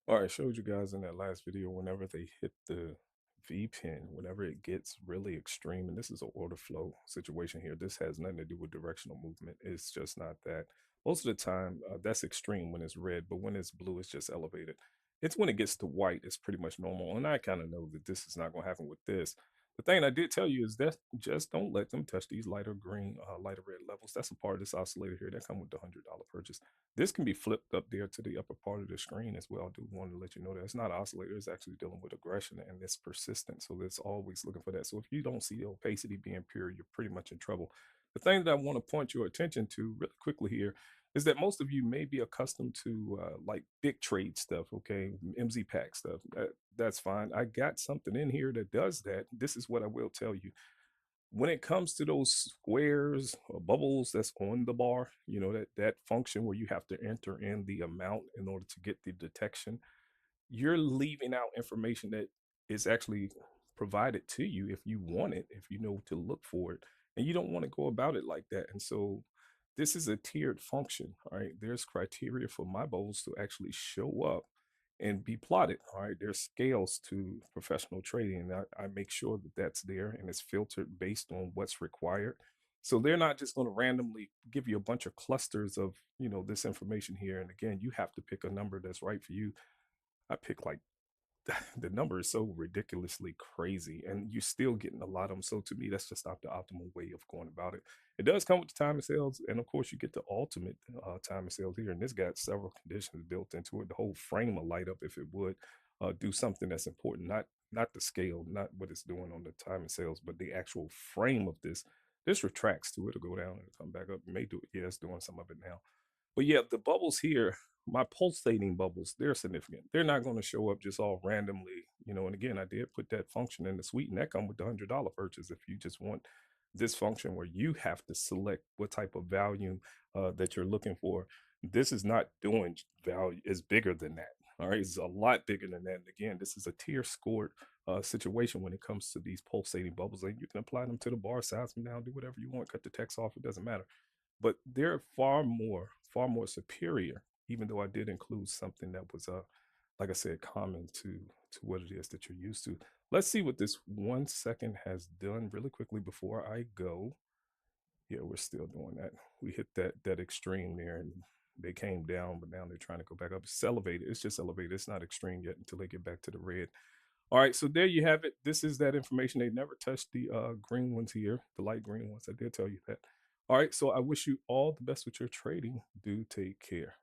All right, I showed you guys in that last video whenever they hit the V pin, whenever it gets really extreme, and this is an order flow situation here. This has nothing to do with directional movement. It's just not that. Most of the time, that's extreme when it's red, but when it's blue, it's just elevated. It's when it gets to white, it's pretty much normal. And I kind of know that this is not going to happen with this. The thing I did tell you is that just don't let them touch these lighter green, lighter red levels. That's a part of this oscillator here that come with the $100 purchase. This can be flipped up there to the upper part of the screen as well. I do want to let you know that it's not an oscillator, it's actually dealing with aggression and it's persistent. So it's always looking for that. So if you don't see the opacity being pure, you're pretty much in trouble. The thing that I want to point your attention to really quickly here is that most of you may be accustomed to like big trade stuff, okay, MZ pack stuff. That's fine. I got something in here that does that. This is what I will tell you when it comes to those squares or bubbles that's on the bar, you know, that function where you have to enter in the amount in order to get the detection, you're leaving out information that is actually provided to you if you want it, if you know to look for it, and you don't want to go about it like that. And so this is a tiered function. All right, there's criteria for my bowls to actually show up and be plotted. All right, there's scales to professional trading. I make sure that that's there and it's filtered based on what's required. So they're not just going to randomly give you a bunch of clusters of, you know, this information here. And again, you have to pick a number that's right for you. I pick like the number is so ridiculously crazy, and you're still getting a lot of them. So to me, that's just not the optimal way of going about it. It does come with the time of sales, and of course, you get the ultimate time of sales here. And this got several conditions built into it. The whole frame will light up if it would do something that's important, not the scale, not what it's doing on the time of sales, but the actual frame of this. This retracts to it'll go down and come back up. It may do it. Yeah, it's doing some of it now. But yeah, the bubbles here, my pulsating bubbles, they're significant. They're not going to show up just all randomly, you know. And again, I did put that function in the suite, and that come with the $100 purchase. If you just want this function where you have to select what type of value that you're looking for, this is not doing value. It's bigger than that. All right, it's a lot bigger than that. And again, this is a tier scored situation when it comes to these pulsating bubbles, and you can apply them to the bar, size them down, do whatever you want, cut the text off. It doesn't matter, but they're far more superior, even though I did include something that was like I said, common to what it is that you're used to. Let's see what this 1 second has done really quickly before I go. Yeah, we're still doing that. We hit that extreme there and they came down, but now they're trying to go back up. It's elevated. It's just elevated. It's not extreme yet until they get back to the red. All right, so there you have it. This is that information. They never touched the green ones here, the light green ones. I did tell you that. All right, so I wish you all the best with your trading. Do take care.